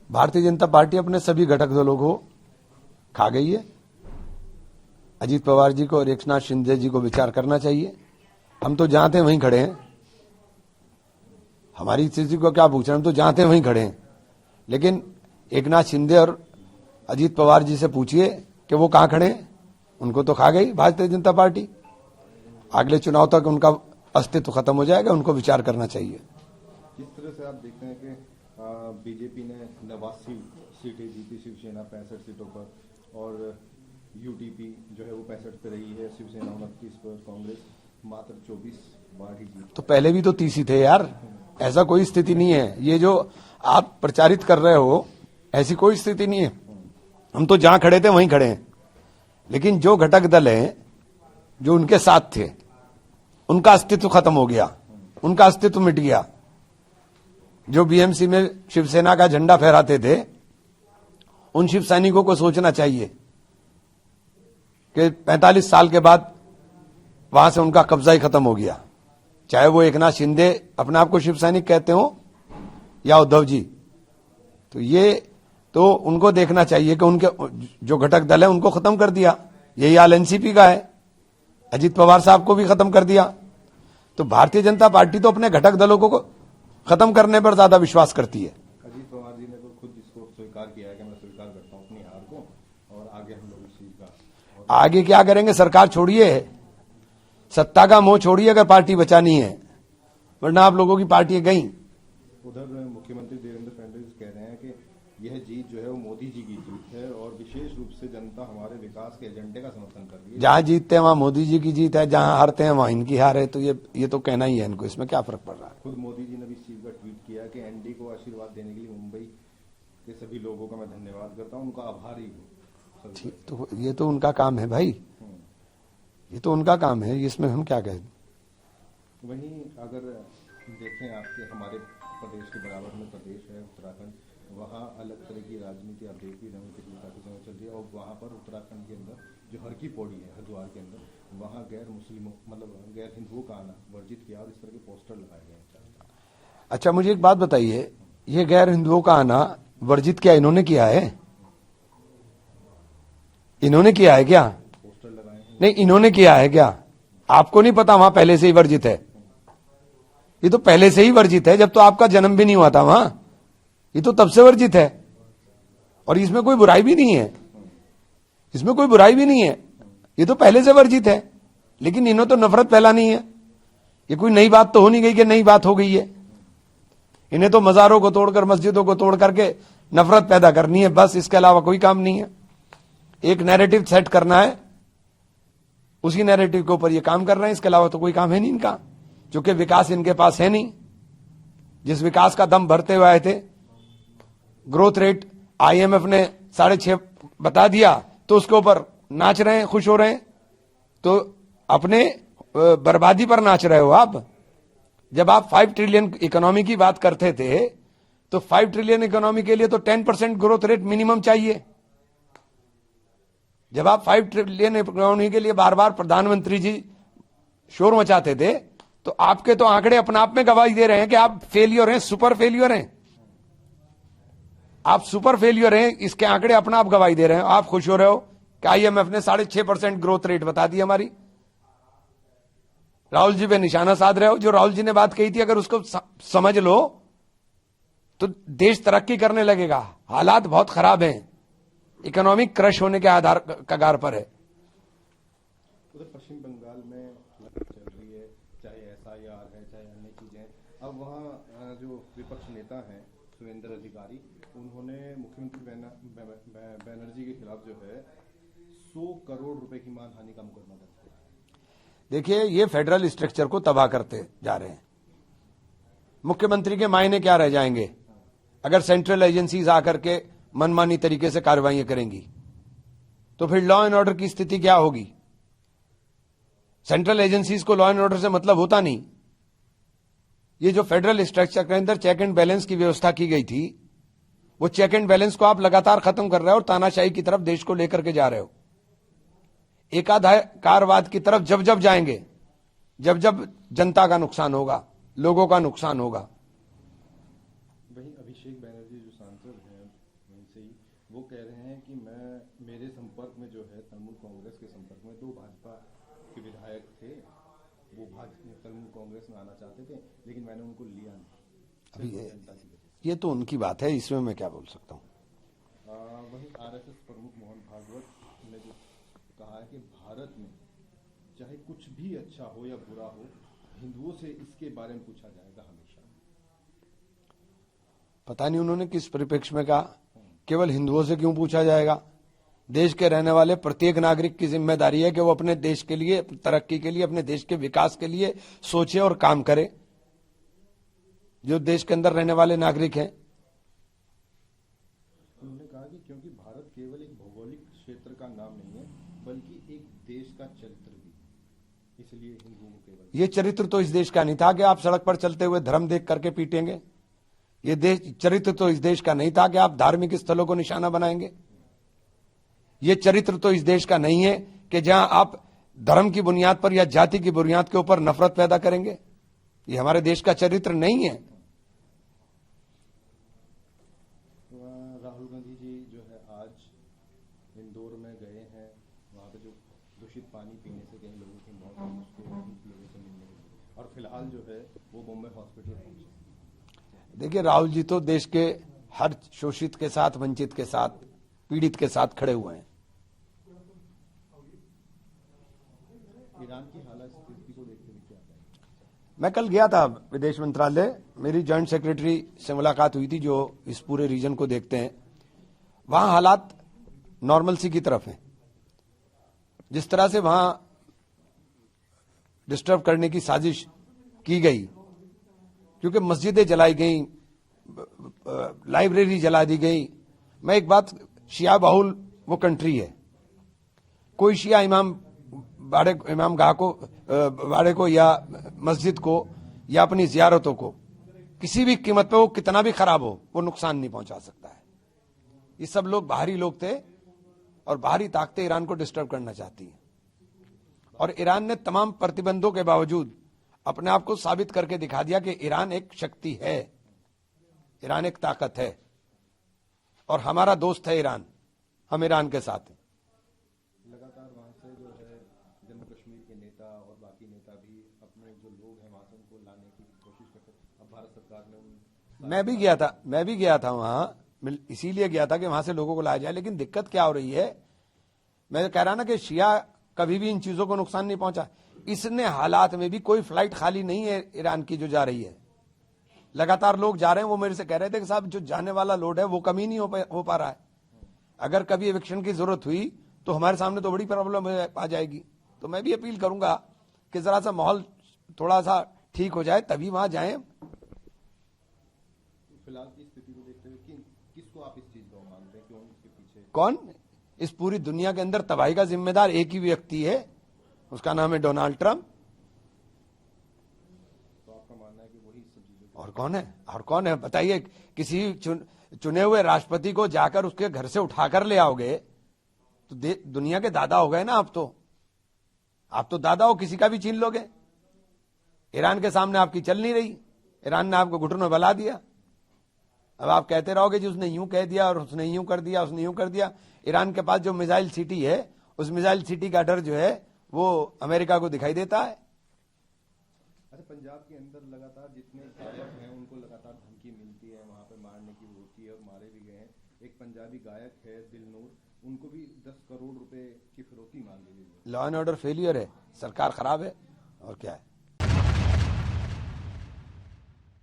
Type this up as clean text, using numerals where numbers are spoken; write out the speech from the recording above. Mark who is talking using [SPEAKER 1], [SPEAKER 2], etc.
[SPEAKER 1] Bharatiya Janata party अपने सभी घटक दलों को खा गई है। अजीत पवार जी को और एकनाथ शिंदे जी को विचार करना चाहिए। हम तो जहां थे वहीं खड़े हैं, हमारी स्थिति को क्या पूछ रहे हैं, हम तो जहां थे वहीं खड़े हैं। लेकिन एकनाथ शिंदे और अजीत पवार जी से पूछिए कि वो कहां खड़े हैं, उनको तो खा गई भारतीय जनता पार्टी। अगले चुनाव तक उनका अस्तित्व खत्म हो जाएगा, उनको विचार करना चाहिए।
[SPEAKER 2] किस तरह से आप देखते हैं कि बीजेपी ने 89 सीटें जीती, शिवसेना 65 सीटों पर, और यूटीपी जो है वो 65 पे रही है, शिवसेना 29 पर, कांग्रेस मात्र 24 बार ही जीती।
[SPEAKER 1] तो पहले भी तो 30 ही थे यार, ऐसा कोई स्थिति नहीं है। ये जो आप प्रचारित कर रहे हो ऐसी कोई स्थिति नहीं है। हम तो जहां खड़े थे वहीं खड़े हैं। लेकिन जो घटक दल हैं जो उनके साथ थे उनका अस्तित्व खत्म हो गया, उनका अस्तित्व मिट गया। जो बीएमसी में शिवसेना का झंडा फहराते थे उन शिव सैनिकों को सोचना चाहिए कि 45 साल के बाद वहां से उनका कब्जा ही खत्म हो गया। चाहे वो एकनाथ शिंदे अपने आप को शिव सैनिक कहते हो या उद्धव जी, तो ये तो उनको देखना चाहिए कि उनके जो घटक दल है उनको खत्म कर दिया। यही हाल एनसीपी का है, अजीत पवार साहब को भी खत्म कर दिया। तो भारतीय जनता पार्टी तो अपने घटक दलों को खत्म करने पर ज्यादा विश्वास करती है।
[SPEAKER 2] अजीत पवार जी ने तो खुद इसको स्वीकार किया है कि मैं स्वीकार करता हूं अपनी हार को, और आगे हम लोग इस चीज का
[SPEAKER 1] आगे क्या करेंगे, सरकार छोड़िए, सत्ता का मोह छोड़िए अगर पार्टी बचानी है, वरना आप लोगों की पार्टी गई।
[SPEAKER 2] उधर मुख्यमंत्री देवेंद्र फडणवीस कह रहे हैं कि यह जीत जो है वो मोदी जी की जीत है, और विशेष रूप से जनता हमारे विकास के एजेंडे का समर्थन कर रही है।
[SPEAKER 1] जहां जीतते हैं वहां मोदी जी की जीत है, जहां हारते हैं वहां इनकी हार है। तो ये तो कहना ही है इनको, इसमें क्या फर्क पड़ रहा है।
[SPEAKER 2] खुद मोदी जी ने भी इस चीज का ट्वीट किया कि एनडी को आशीर्वाद देने के लिए मुंबई के सभी लोगों का मैं धन्यवाद करता हूं, उनका आभारी हूं।
[SPEAKER 1] ठीक, तो ये तो उनका काम है भाई, ये तो उनका काम है, इसमें हम क्या कहें।
[SPEAKER 2] वहीं अगर देखें आपके हमारे प्रदेश के बराबर में प्रदेश है उत्तराखंड, वहाँ अलग तरह की राजनीति आप देख भी रहे हैं, पिछले काफी समय चल रही है। और वहाँ पर उत्तराखंड के अंदर जो हर की पौड़ी है हरिद्वार के अंदर, वहाँ गैर मुस्लिमों मतलब गैर हिंदुओं का आना वर्जित किया, और इस तरह के पोस्टर लगाए गए हैं।
[SPEAKER 1] अच्छा मुझे एक बात बताइए, ये गैर हिंदुओं का आना वर्जित क्या इन्होंने किया है? इन्होंने किया है क्या?
[SPEAKER 2] पोस्टर लगाए हैं।
[SPEAKER 1] नहीं, इन्होंने किया है क्या? आपको नहीं पता वहां पहले से ही वर्जित है? ये तो पहले से ही वर्जित है, जब तो आपका जन्म भी नहीं हुआ था वहां, ये तो तब से वर्जित है। और इसमें कोई बुराई भी नहीं है, इसमें कोई बुराई भी नहीं है, ये तो पहले से वर्जित है। लेकिन इन्होंने तो नफरत फैलानी है। ये कोई नई बात तो हो नहीं गई कि नई बात हो गई है। इन्हें तो मजारों को तोड़कर, मस्जिदों को तोड़ करके नफरत पैदा करनी है, बस, इसके अलावा कोई काम नहीं है। एक नैरेटिव सेट करना है, उसी नैरेटिव के ऊपर ये काम कर रहे हैं, इसके अलावा तो कोई काम है नहीं इनका। क्योंकि विकास इनके पास है नहीं। जिस विकास का दम भरते हुए आए थे, ग्रोथ रेट आईएमएफ ने 6.5 बता दिया, तो उसके ऊपर नाच रहे हैं, खुश हो रहे हैं। तो अपने बर्बादी पर नाच रहे हो आप। जब आप 5 ट्रिलियन इकोनॉमी की बात करते थे, तो 5 ट्रिलियन इकोनॉमी के लिए तो 10% ग्रोथ रेट मिनिमम चाहिए। जब आप 5 ट्रिलियन इकोनॉमी के लिए बार बार प्रधानमंत्री जी शोर मचाते थे, तो आपके तो आंकड़े अपने आप में गवाही दे रहे हैं कि आप फेलियर हैं, सुपर फेलियर हैं। आप सुपर फेलियर हैं, इसके आंकड़े अपना आप गवाही दे रहे हैं। आप खुश हो रहे हो कि आईएमएफ ने 6.5% ग्रोथ रेट बता दी हमारी। राहुल जी पे निशाना साध रहे हो। जो राहुल जी ने बात कही थी, अगर उसको समझ लो तो देश तरक्की करने लगेगा। हालात बहुत खराब हैं, इकोनॉमिक क्रश होने के आधार कगार पर है।
[SPEAKER 2] उधर पश्चिम बंगाल में चल रही है, चाहे एसआईआर है, चाहे अन्य चीजें। अब वहाँ जो विपक्ष नेता हैं सुरेंद्र अधिकारी, उन्होंने मुख्यमंत्री बनर्जी के खिलाफ जो है 100 करोड़ रुपए की मानहानि का मुकदमा दर्ज किया।
[SPEAKER 1] देखिए, ये फेडरल स्ट्रक्चर को तबाह करते जा रहे हैं। मुख्यमंत्री के मायने क्या रह जाएंगे अगर सेंट्रल एजेंसीज आकर के मनमानी तरीके से कार्रवाई करेंगी? तो फिर लॉ एंड ऑर्डर की स्थिति क्या होगी? सेंट्रल एजेंसीज को लॉ एंड ऑर्डर से मतलब होता नहीं। ये जो फेडरल स्ट्रक्चर के अंदर चेक एंड बैलेंस की व्यवस्था की गई थी, वो चेक एंड बैलेंस को आप लगातार खत्म कर रहे हो और तानाशाही की तरफ देश को लेकर के जा रहे हो। एकाधिकारवाद की तरफ जब जब जाएंगे, जब जब जनता का नुकसान होगा, लोगों का नुकसान होगा।
[SPEAKER 2] वहीं अभिषेक बनर्जी जो सांसद हैं वहीं से ही वो कह रहे हैं कि मेरे संपर्क में जो है तृणमूल कांग्रेस के संपर्क में 2 भाजपा के विधायक थे, वो तृणमूल कांग्रेस में आना चाहते थे लेकिन मैंने उनको लिया नहीं।
[SPEAKER 1] अभी ये तो उनकी बात है, इसमें मैं क्या बोल सकता हूँ।
[SPEAKER 2] वहीं आरएसएस प्रमुख मोहन भागवत ने जो कहा है कि भारत में चाहे कुछ भी अच्छा हो या बुरा हो, हिंदुओं से इसके बारे में पूछा जाएगा हमेशा।
[SPEAKER 1] पता नहीं उन्होंने किस परिप्रेक्ष्य में कहा, केवल हिंदुओं से क्यों पूछा जाएगा। देश के रहने वाले प्रत्येक नागरिक की जिम्मेदारी है कि वो अपने देश के लिए, तरक्की के लिए, अपने देश के विकास के लिए सोचे और काम करे, जो देश के अंदर रहने वाले नागरिक हैं।
[SPEAKER 2] उन्होंने कहा कि क्योंकि भारत केवल एक भौगोलिक क्षेत्र का नाम नहीं है बल्कि एक देश का चरित्र भी, इसलिए हिंदुओं को केवल
[SPEAKER 1] ये चरित्र तो इस देश का नहीं था कि आप सड़क पर चलते हुए धर्म देख करके पीटेंगे। ये देश चरित्र तो इस देश का नहीं था कि आप धार्मिक स्थलों को निशाना बनाएंगे। ये चरित्र तो इस देश का नहीं है कि जहां आप धर्म की बुनियाद पर या जाति की बुनियाद के ऊपर नफरत पैदा करेंगे। ये हमारे देश का चरित्र नहीं है।
[SPEAKER 2] राहुल गांधी जी जो है आज इंदौर में गए हैं, वहां पे जो दूषित पानी पीने से कई लोगों की मौत हुई, उसको लोगों से मिलने गए और फिलहाल जो है वो बॉम्बे हॉस्पिटल पहुंचे।
[SPEAKER 1] देखिए, राहुल जी तो देश के हर शोषित के साथ, वंचित के साथ, पीड़ित के साथ खड़े हुए हैं।
[SPEAKER 2] ईरान की हालत स्थिति को देखते हुए क्या कहें?
[SPEAKER 1] मैं कल गया था विदेश मंत्रालय, मेरी जॉइंट सेक्रेटरी से मुलाकात हुई थी जो इस पूरे रीजन को देखते हैं। वहां हालात नॉर्मलसी की तरफ हैं। जिस तरह से वहां डिस्टर्ब करने की साजिश की गई, क्योंकि मस्जिदें जलाई गई, लाइब्रेरी जला दी गई। मैं एक बात, शिया बहुल वो कंट्री है, कोई शिया इमाम बाड़े को या मस्जिद को या अपनी जियारतों को किसी भी कीमत पे, वो कितना भी खराब हो, वो नुकसान नहीं पहुंचा सकता है। ये सब लोग बाहरी लोग थे और बाहरी ताकतें ईरान को डिस्टर्ब करना चाहती हैं। और ईरान ने तमाम प्रतिबंधों के बावजूद अपने आप को साबित करके दिखा दिया कि ईरान एक शक्ति है, ईरान एक ताकत है और हमारा दोस्त है ईरान, हम ईरान के साथ हैं।
[SPEAKER 2] लगातार वहां से जो है जम्मू कश्मीर के नेता और बाकी नेता भी अपने जो लोग हैं वहां से उनको लाने की कोशिश करते हैं। अब भारत सरकार ने
[SPEAKER 1] मैं भी गया था वहां, इसीलिए गया था कि वहां से लोगों को लाया जाए। लेकिन दिक्कत क्या हो रही है, मैं कह रहा ना कि शिया कभी भी इन चीजों को नुकसान नहीं पहुंचा। इसने हालात में भी कोई फ्लाइट खाली नहीं है ईरान की जो जा रही है, लगातार लोग जा रहे हैं। वो मेरे से कह रहे थे कि साहब जो जाने वाला लोड है वो कम ही नहीं हो पा रहा है। अगर कभी एविक्शन की जरूरत हुई तो हमारे सामने तो बड़ी प्रॉब्लम आ जाएगी। तो मैं भी अपील करूंगा कि जरा सा माहौल थोड़ा सा ठीक हो जाए तभी वहां जाएं।
[SPEAKER 2] फिलहाल की स्थिति को देखते हुए किसको आप इस चीज को मानते हैं, क्यों इसके पीछे?
[SPEAKER 1] कौन? इस पूरी दुनिया के अंदर तबाही का जिम्मेदार एक ही व्यक्ति है, उसका नाम है डोनाल्ड ट्रंप।
[SPEAKER 2] तो आपका मानना है कि वही सब चीजों
[SPEAKER 1] और कौन है बताइए। किसी चुने हुए राष्ट्रपति को जाकर उसके घर से उठाकर ले आओगे तो दुनिया के दादा हो गए ना आप तो दादा हो, किसी का भी छीन लोगे। ईरान के सामने आपकी चल नहीं रही, ईरान ने आपको घुटनों में बला दिया। अब आप कहते रहोगे जी उसने यूं कह दिया और उसने यूं कर दिया, उसने यूं कर दिया। ईरान के पास जो मिसाइल सिटी है, उस मिसाइल सिटी का डर जो है वो अमेरिका को दिखाई देता है।
[SPEAKER 2] अच्छा, पंजाब के अंदर लगातार जितने गायक हैं उनको लगातार धमकी मिलती है, वहां पे मारने की होती है और मारे भी गए हैं। एक पंजाबी गायक है दिलनूर, उनको भी 10 करोड़ रुपए की फिरौती मांगी गई है।
[SPEAKER 1] लॉ एंड ऑर्डर फेलियर है, सरकार खराब है और क्या है।